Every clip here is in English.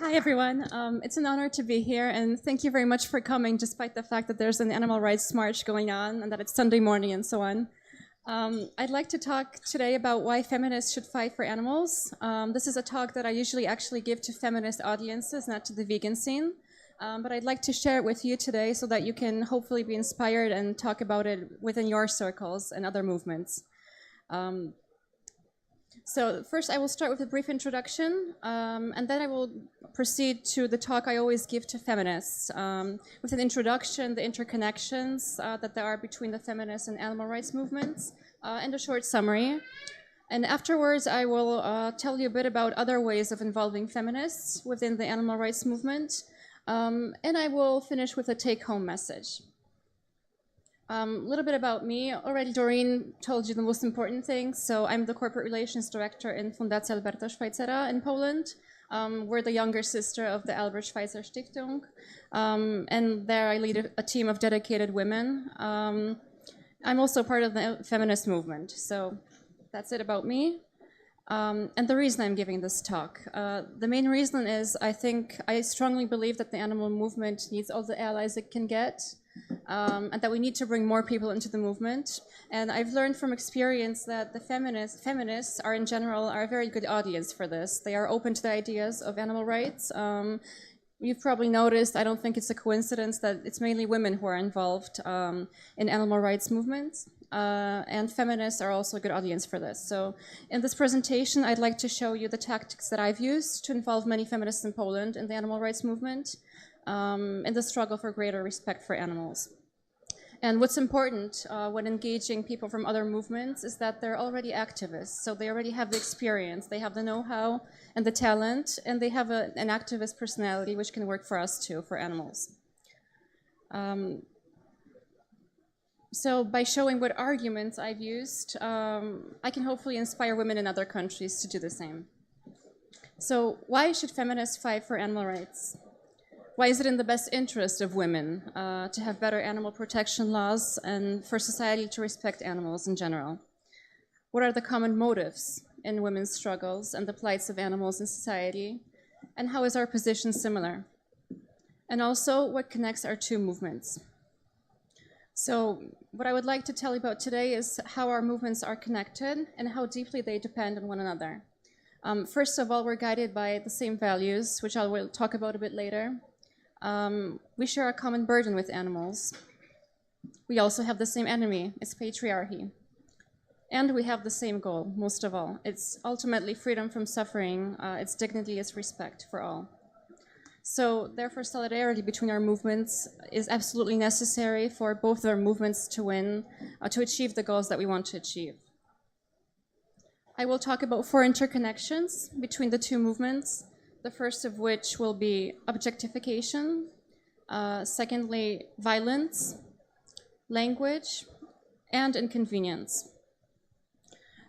Hi, everyone. It's an honor to be here, and thank you very much for coming, despite the fact that there's an animal rights march going on and that it's Sunday morning and so on. I'd like to talk today about why feminists should fight for animals. This is a talk that I usually actually give to feminist audiences, not to the vegan scene. But I'd like to share it with you today so that you can hopefully be inspired and talk about it within your circles and other movements. So first I will start with a brief introduction, and then I will proceed to the talk I always give to feminists, with an introduction, the interconnections that there are between the feminist and animal rights movements, and a short summary. And afterwards I will tell you a bit about other ways of involving feminists within the animal rights movement, and I will finish with a take-home message. A little bit about me. Already Doreen told you the most important thing. So I'm the corporate relations director in Fundacja Alberta Schweitzera in Poland. We're the younger sister of the Albert Schweitzer Stiftung. And there I lead a team of dedicated women. I'm also part of the feminist movement. So that's it about me. And the reason I'm giving this talk. The main reason is I strongly believe that the animal movement needs all the allies it can get. And that we need to bring more people into the movement. And I've learned from experience that the feminists are in general a very good audience for this. They are open to the ideas of animal rights. You've probably noticed, I don't think it's a coincidence that it's mainly women who are involved in animal rights movements. And feminists are also a good audience for this. So in this presentation, I'd like to show you the tactics that I've used to involve many feminists in Poland in the animal rights movement. In the struggle for greater respect for animals. And what's important when engaging people from other movements is that they're already activists. So they already have the experience, they have the know-how and the talent, and they have an activist personality which can work for us too, for animals. So by showing what arguments I've used, I can hopefully inspire women in other countries to do the same. So why should feminists fight for animal rights? Why is it in the best interest of women to have better animal protection laws and for society to respect animals in general? What are the common motives in women's struggles and the plights of animals in society? And how is our position similar? And also, what connects our two movements? So what I would like to tell you about today is how our movements are connected and how deeply they depend on one another. First of all, we're guided by the same values, which I will talk about a bit later. We share a common burden with animals. We also have the same enemy, it's patriarchy. And we have the same goal, most of all. It's ultimately freedom from suffering, its dignity is respect for all. So therefore, solidarity between our movements is absolutely necessary for both of our movements to win, to achieve the goals that we want to achieve. I will talk about 4 interconnections between the two movements. The first of which will be objectification, secondly, violence, language, and inconvenience.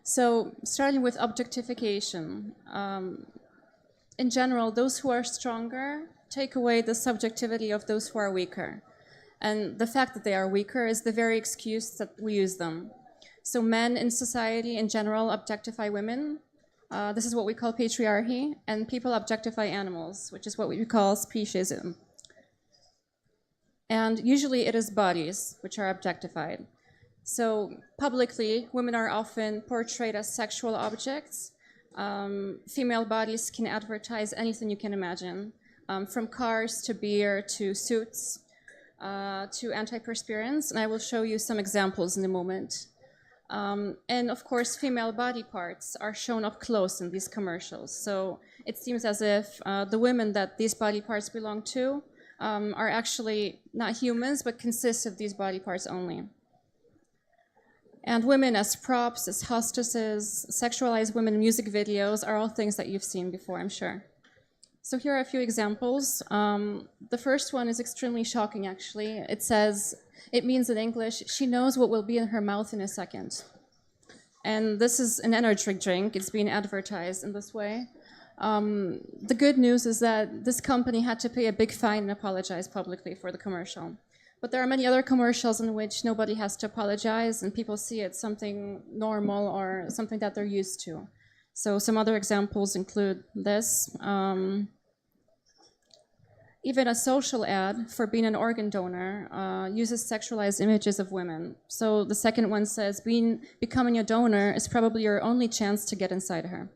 So starting with objectification, in general, those who are stronger take away the subjectivity of those who are weaker. And the fact that they are weaker is the very excuse that we use them. So men in society in general objectify women. This is what we call patriarchy, and people objectify animals, which is what we call speciesism. And usually it is bodies which are objectified. So publicly, women are often portrayed as sexual objects. Female bodies can advertise anything you can imagine, from cars to beer to suits to antiperspirants, and I will show you some examples in a moment. And of course, female body parts are shown up close in these commercials. So it seems as if the women that these body parts belong to are actually not humans, but consist of these body parts only. And women as props, as hostesses, sexualized women in music videos are all things that you've seen before, I'm sure. So here are a few examples. The first one is extremely shocking, actually. It means in English, she knows what will be in her mouth in a second. And this is an energy drink. It's being advertised in this way. The good news is that this company had to pay a big fine and apologize publicly for the commercial. But there are many other commercials in which nobody has to apologize and people see it something normal or something that they're used to. So some other examples include this. Even a social ad for being an organ donor uses sexualized images of women. So the second one says, becoming a donor is probably your only chance to get inside her.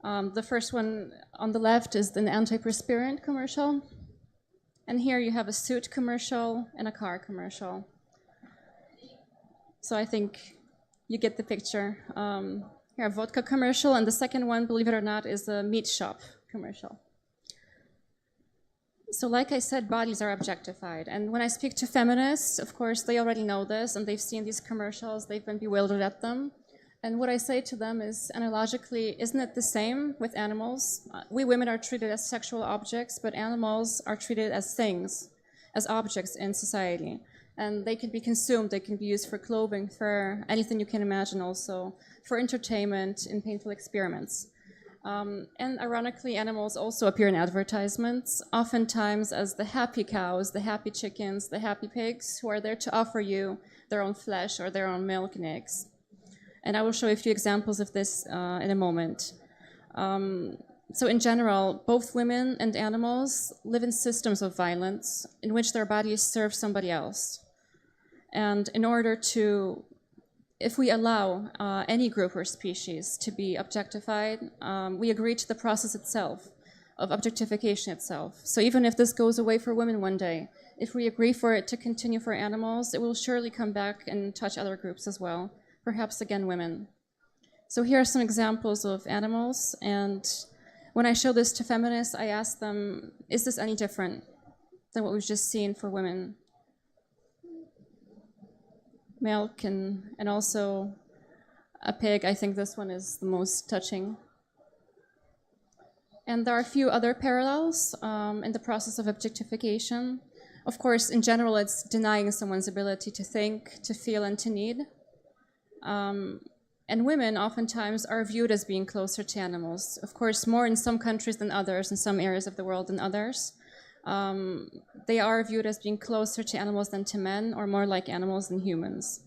The first one on the left is an antiperspirant commercial. And here you have a suit commercial and a car commercial. So I think you get the picture. Here, a vodka commercial, and the second one, believe it or not, is a meat shop commercial. So like I said, bodies are objectified. And when I speak to feminists, of course, they already know this, and they've seen these commercials, they've been bewildered at them. And what I say to them is, analogically, isn't it the same with animals? We women are treated as sexual objects, but animals are treated as things, as objects in society. And they can be consumed, they can be used for clothing, for anything you can imagine also, for entertainment, in painful experiments. And ironically, animals also appear in advertisements, oftentimes as the happy cows, the happy chickens, the happy pigs, who are there to offer you their own flesh or their own milk and eggs. And I will show you a few examples of this in a moment. So in general, both women and animals live in systems of violence in which their bodies serve somebody else. And in order to, if we allow any group or species to be objectified, we agree to the process itself, of objectification itself. So even if this goes away for women one day, if we agree for it to continue for animals, it will surely come back and touch other groups as well, perhaps again women. So here are some examples of animals, and when I show this to feminists, I ask them, is this any different than what we've just seen for women? Milk and also a pig. I think this one is the most touching. And there are a few other parallels in the process of objectification. Of course, in general, it's denying someone's ability to think, to feel, and to need. And women oftentimes are viewed as being closer to animals. Of course, more in some countries than others, in some areas of the world than others. They are viewed as being closer to animals than to men, or more like animals than humans.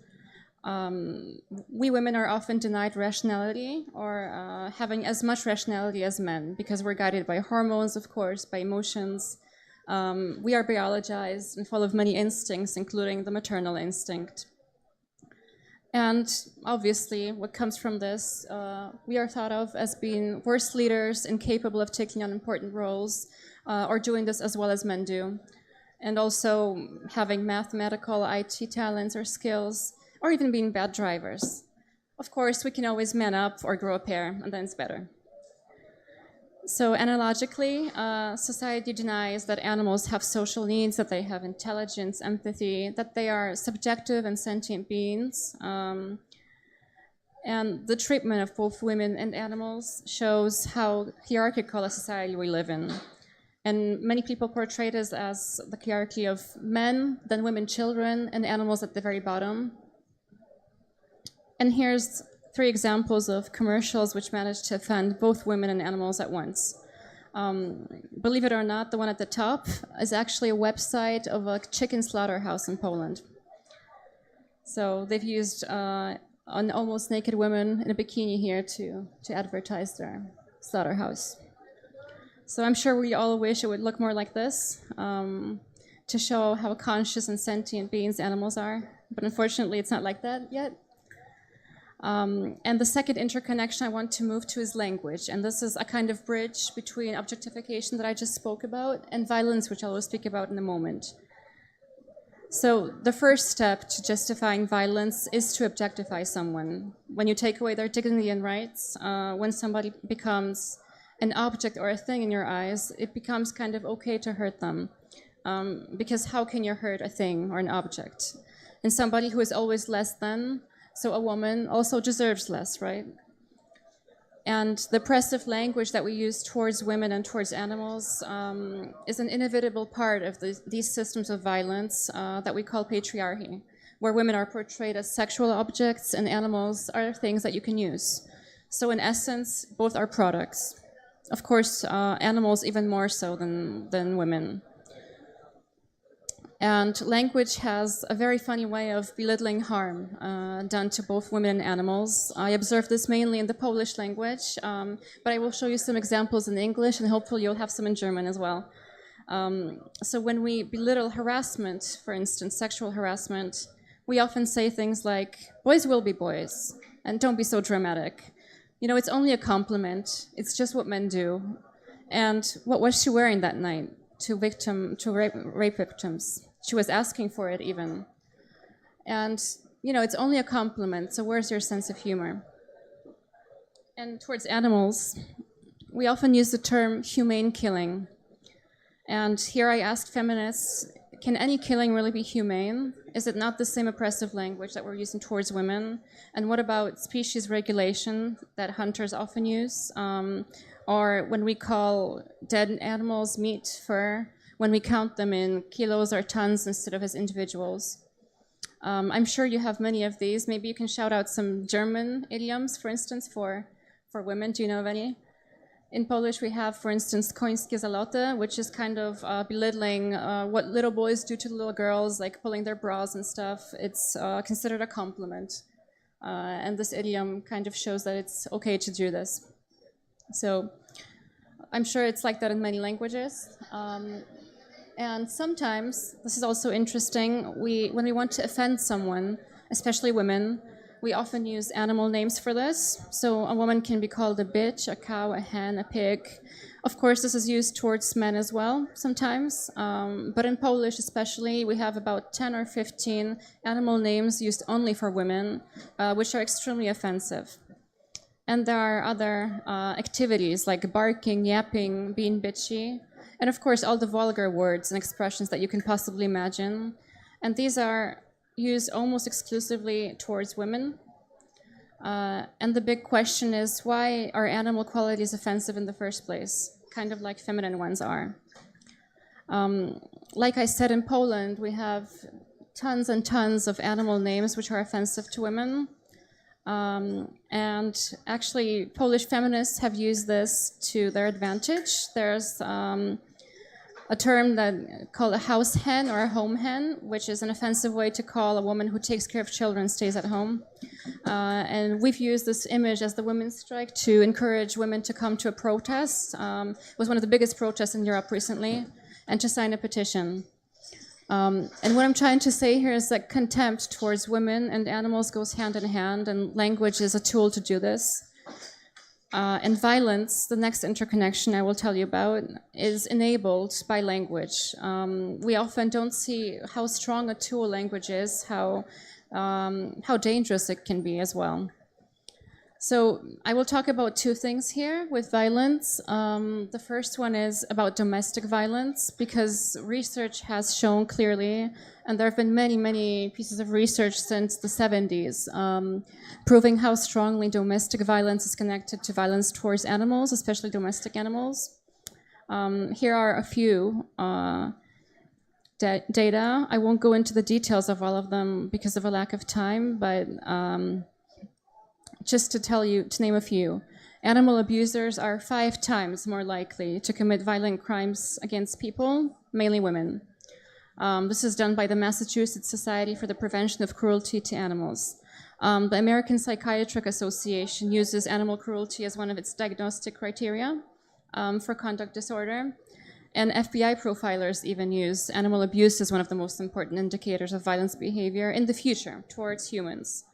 We women are often denied rationality, or having as much rationality as men, because we're guided by hormones, of course, by emotions. We are biologized and full of many instincts, including the maternal instinct. And obviously, what comes from this, we are thought of as being worse leaders, incapable of taking on important roles, or doing this as well as men do. And also having mathematical IT talents or skills, or even being bad drivers. Of course, we can always man up or grow a pair, and then it's better. So analogically, society denies that animals have social needs, that they have intelligence, empathy, that they are subjective and sentient beings. And the treatment of both women and animals shows how hierarchical a society we live in. And many people portray it as the hierarchy of men, then women, children, and animals at the very bottom. And here's 3 examples of commercials which manage to offend both women and animals at once. Believe it or not, the one at the top is actually a website of a chicken slaughterhouse in Poland. So they've used an almost naked woman in a bikini here to advertise their slaughterhouse. So I'm sure we all wish it would look more like this, to show how conscious and sentient beings animals are. But unfortunately, it's not like that yet. And the second interconnection I want to move to is language. And this is a kind of bridge between objectification that I just spoke about and violence, which I will speak about in a moment. So the first step to justifying violence is to objectify someone. When you take away their dignity and rights, when somebody becomes an object or a thing in your eyes, it becomes kind of okay to hurt them. Because how can you hurt a thing or an object? And somebody who is always less than, so a woman also deserves less, right? And the oppressive language that we use towards women and towards animals is an inevitable part of these systems of violence that we call patriarchy, where women are portrayed as sexual objects and animals are things that you can use. So in essence, both are products. Of course, animals even more so than women. And language has a very funny way of belittling harm done to both women and animals. I observed this mainly in the Polish language, but I will show you some examples in English, and hopefully you'll have some in German as well. So when we belittle harassment, for instance, sexual harassment, we often say things like, boys will be boys, and don't be so dramatic. You know, it's only a compliment. It's just what men do. And what was she wearing that night to rape victims? She was asking for it even. And, you know, it's only a compliment, so where's your sense of humor? And towards animals, we often use the term humane killing. And here I asked feminists, can any killing really be humane? Is it not the same oppressive language that we're using towards women? And what about species regulation that hunters often use? Or when we call dead animals meat, fur, when we count them in kilos or tons instead of as individuals. I'm sure you have many of these. Maybe you can shout out some German idioms, for instance, for women. Do you know of any? In Polish, we have, for instance, końskie zaloty, which is kind of belittling what little boys do to little girls, like pulling their bras and stuff. It's considered a compliment. And this idiom kind of shows that it's okay to do this. So I'm sure it's like that in many languages. And sometimes, this is also interesting, when we want to offend someone, especially women, we often use animal names for this. So a woman can be called a bitch, a cow, a hen, a pig. Of course, this is used towards men as well sometimes. But in Polish especially, we have about 10 or 15 animal names used only for women, which are extremely offensive. And there are other activities like barking, yapping, being bitchy, and of course all the vulgar words and expressions that you can possibly imagine. And these are used almost exclusively towards women. And the big question is, why are animal qualities offensive in the first place? Kind of like feminine ones are. Like I said, in Poland, we have tons and tons of animal names which are offensive to women. And actually, Polish feminists have used this to their advantage. There's a term called a house hen or a home hen, which is an offensive way to call a woman who takes care of children, stays at home. And we've used this image as the women's strike to encourage women to come to a protest. It was one of the biggest protests in Europe recently, and to sign a petition. And what I'm trying to say here is that contempt towards women and animals goes hand in hand, and language is a tool to do this. And violence, the next interconnection I will tell you about, is enabled by language. We often don't see how strong a tool language is, how dangerous it can be as well. So I will talk about two things here with violence. The first one is about domestic violence, because research has shown clearly, and there have been many, many pieces of research since the 70s, proving how strongly domestic violence is connected to violence towards animals, especially domestic animals. Here are a few data. I won't go into the details of all of them because of a lack of time, but just to name a few. Animal abusers are 5 times more likely to commit violent crimes against people, mainly women. This is done by the Massachusetts Society for the Prevention of Cruelty to Animals. The American Psychiatric Association uses animal cruelty as one of its diagnostic criteria for conduct disorder. And FBI profilers even use animal abuse as one of the most important indicators of violence behavior in the future towards humans.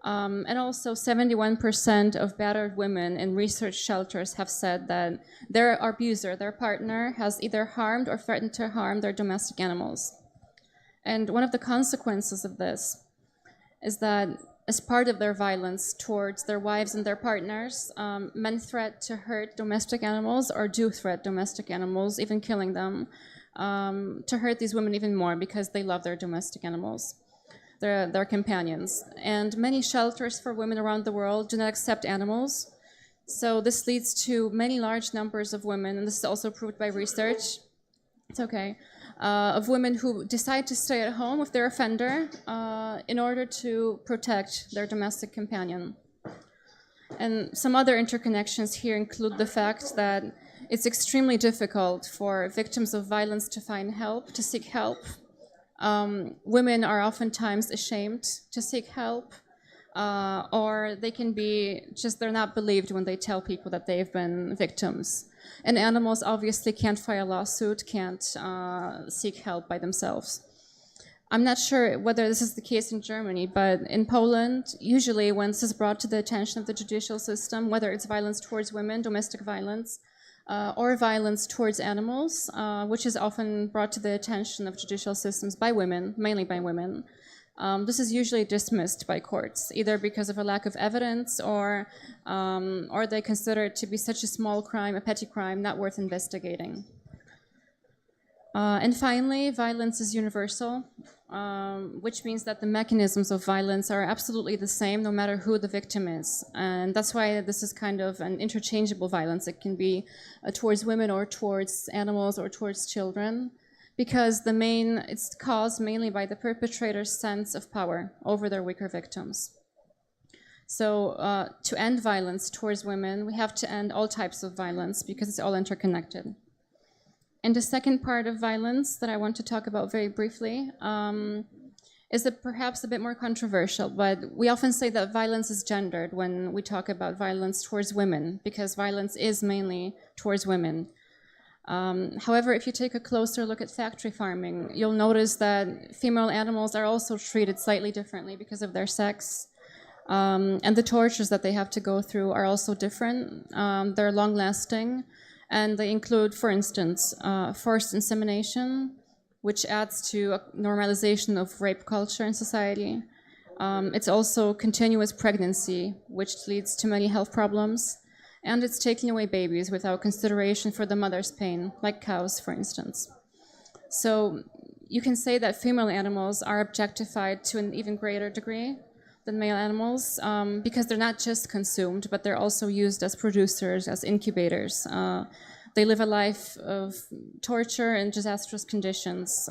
And also 71% of battered women in research shelters have said that their abuser, their partner, has either harmed or threatened to harm their domestic animals. And one of the consequences of this is that as part of their violence towards their wives and their partners, men threat to hurt domestic animals or do threat domestic animals, even killing them, to hurt these women even more because they love their domestic animals. Their companions. And many shelters for women around the world do not accept animals. So this leads to many large numbers of women, and this is also proved by research, it's okay, of women who decide to stay at home with their offender in order to protect their domestic companion. And some other interconnections here include the fact that it's extremely difficult for victims of violence to find help, to seek help. Women are oftentimes ashamed to seek help, or they can be they're not believed when they tell people that they've been victims. And animals obviously can't file a lawsuit, can't seek help by themselves. I'm not sure whether this is the case in Germany, but in Poland, usually when this is brought to the attention of the judicial system, whether it's violence towards women, domestic violence, or violence towards animals, which is often brought to the attention of judicial systems by women, mainly by women, this is usually dismissed by courts, either because of a lack of evidence or they consider it to be such a small crime, a petty crime, not worth investigating. And finally, violence is universal, which means that the mechanisms of violence are absolutely the same no matter who the victim is. And that's why this is kind of an interchangeable violence. It can be towards women or towards animals or towards children, because it's caused mainly by the perpetrator's sense of power over their weaker victims. So to end violence towards women, we have to end all types of violence because it's all interconnected. And the second part of violence that I want to talk about very briefly is perhaps a bit more controversial, but we often say that violence is gendered when we talk about violence towards women, because violence is mainly towards women. However, if you take a closer look at factory farming, you'll notice that female animals are also treated slightly differently because of their sex. And the tortures that they have to go through are also different. They're long-lasting. And they include, for instance, forced insemination, which adds to a normalization of rape culture in society. It's also continuous pregnancy, which leads to many health problems. And it's taking away babies without consideration for the mother's pain, like cows, for instance. So you can say that female animals are objectified to an even greater degree than male animals, because they're not just consumed, but they're also used as producers, as incubators. They live a life of torture and disastrous conditions,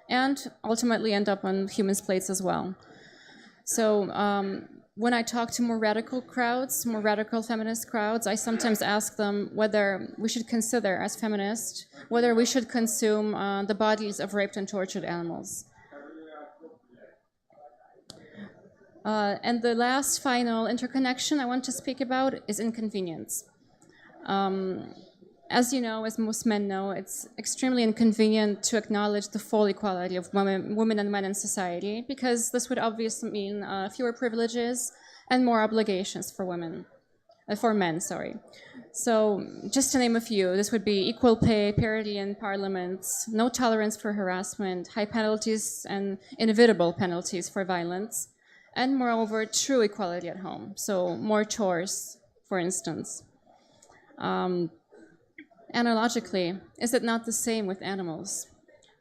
and ultimately end up on humans' plates as well. So when I talk to more radical crowds, more radical feminist crowds, I sometimes ask them whether we should consider, as feminists, whether we should consume the bodies of raped and tortured animals. And the last final interconnection I want to speak about is inconvenience. As you know, as most men know, it's extremely inconvenient to acknowledge the full equality of women and men in society, because this would obviously mean fewer privileges and more obligations for men. So just to name a few, this would be equal pay, parity in parliaments, no tolerance for harassment, high penalties and inevitable penalties for violence, and moreover, true equality at home. So more chores, for instance. Analogically, is it not the same with animals?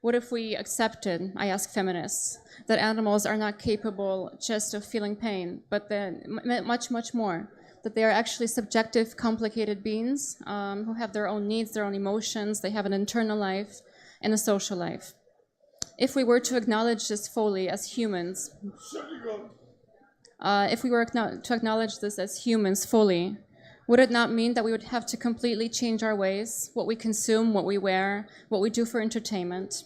What if we accepted, I ask feminists, that animals are not capable just of feeling pain, but that much, much more, that they are actually subjective, complicated beings who have their own needs, their own emotions, they have an internal life and a social life. If we were to acknowledge this fully as humans, to acknowledge this as humans fully, would it not mean that we would have to completely change our ways, what we consume, what we wear, what we do for entertainment?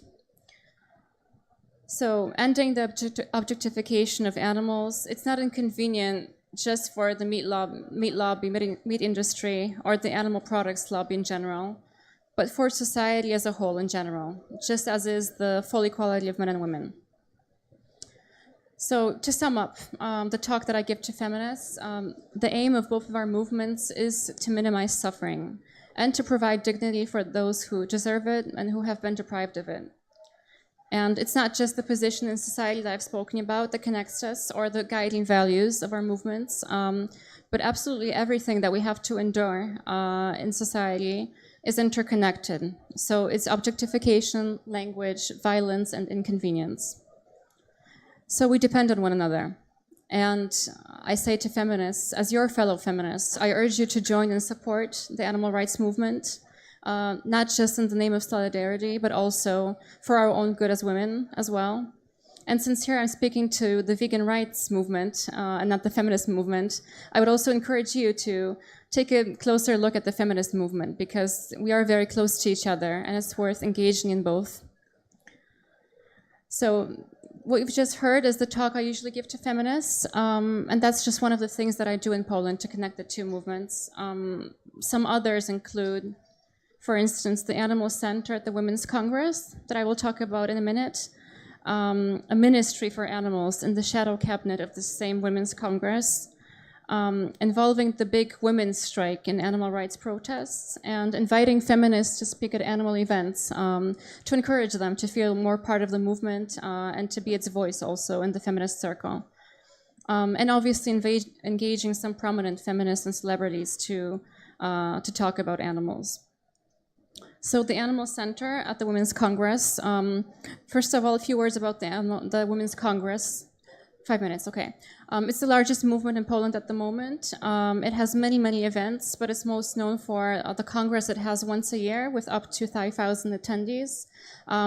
So ending the objectification of animals, it's not inconvenient just for the meat lobby, meat industry, or the animal products lobby in general, but for society as a whole in general, just as is the full equality of men and women. So to sum up the talk that I give to feminists, the aim of both of our movements is to minimize suffering and to provide dignity for those who deserve it and who have been deprived of it. And it's not just the position in society that I've spoken about that connects us or the guiding values of our movements, but absolutely everything that we have to endure in society is interconnected. So it's objectification, language, violence, and inconvenience. So we depend on one another. And I say to feminists, as your fellow feminists, I urge you to join and support the animal rights movement, not just in the name of solidarity, but also for our own good as women as well. And since here I'm speaking to the vegan rights movement and not the feminist movement, I would also encourage you to take a closer look at the feminist movement, because we are very close to each other and it's worth engaging in both. So what you've just heard is the talk I usually give to feminists, and that's just one of the things that I do in Poland to connect the two movements. Some others include, for instance, the Animal Center at the Women's Congress that I will talk about in a minute, a ministry for animals in the shadow cabinet of the same Women's Congress, involving the big women's strike in animal rights protests, and inviting feminists to speak at animal events to encourage them to feel more part of the movement and to be its voice also in the feminist circle. And obviously engaging some prominent feminists and celebrities to talk about animals. So the Animal Center at the Women's Congress. First of all, a few words about the Women's Congress. 5 minutes, okay. It's the largest movement in Poland at the moment. It has many, many events, but it's most known for the Congress it has once a year with up to 5,000 attendees.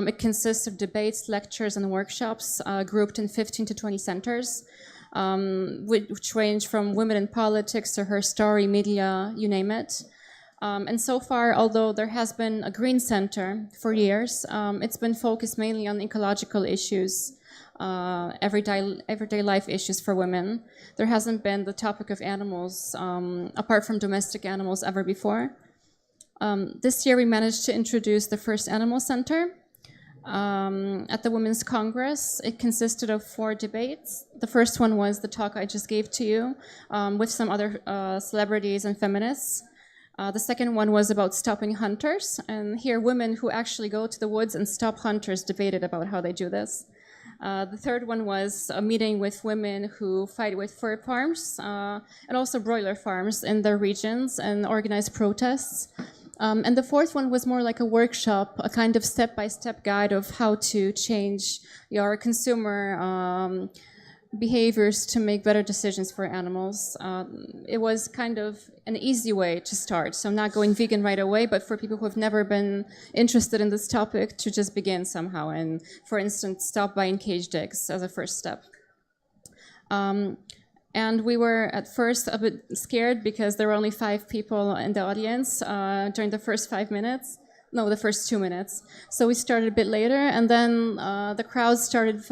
It consists of debates, lectures, and workshops grouped in 15 to 20 centers, which range from women in politics to her story, media, you name it. And so far, although there has been a green center for years, it's been focused mainly on ecological issues, everyday life issues for women. There hasn't been the topic of animals, apart from domestic animals, ever before. This year, we managed to introduce the first animal center at the Women's Congress. It consisted of 4 debates. The first one was the talk I just gave to you with some other celebrities and feminists. The second one was about stopping hunters, and here women who actually go to the woods and stop hunters debated about how they do this. The third one was a meeting with women who fight with fur farms and also broiler farms in their regions and organize protests. And the fourth one was more like a workshop, a kind of step-by-step guide of how to change your consumer behaviors to make better decisions for animals. It was kind of an easy way to start, so not going vegan right away, but for people who have never been interested in this topic to just begin somehow and, for instance, stop buying caged eggs as a first step. And we were at first a bit scared because there were only 5 people in the audience during the first 5 minutes. No, the first 2 minutes. So we started a bit later, and then the crowd started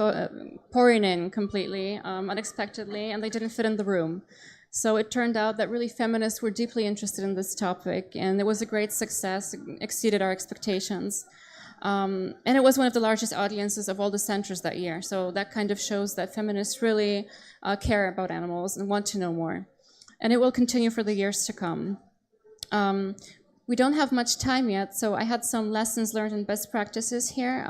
pouring in completely, unexpectedly, and they didn't fit in the room. So it turned out that really feminists were deeply interested in this topic, and it was a great success, it exceeded our expectations. And it was one of the largest audiences of all the centers that year. So that kind of shows that feminists really care about animals and want to know more. And it will continue for the years to come. We don't have much time yet, so I had some lessons learned and best practices here.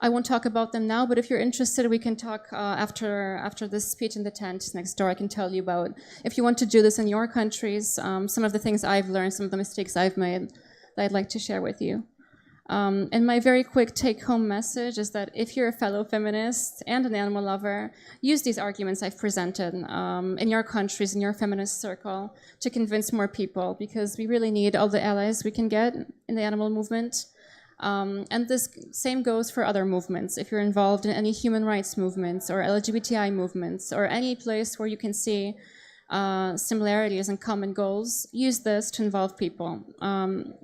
I won't talk about them now, but if you're interested, we can talk after this speech in the tent next door. I can tell you about, if you want to do this in your countries, some of the things I've learned, some of the mistakes I've made that I'd like to share with you. And my very quick take-home message is that if you're a fellow feminist and an animal lover, use these arguments I've presented in your countries, in your feminist circle, to convince more people, because we really need all the allies we can get in the animal movement. And this same goes for other movements. If you're involved in any human rights movements or LGBTI movements or any place where you can see similarities and common goals, use this to involve people.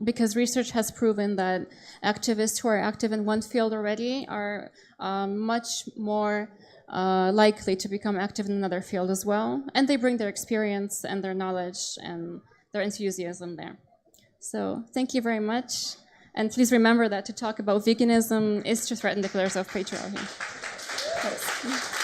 Because research has proven that activists who are active in one field already are much more likely to become active in another field as well. And they bring their experience and their knowledge and their enthusiasm there. So thank you very much. And please remember that to talk about veganism is to threaten the pillars of patriarchy. Thanks.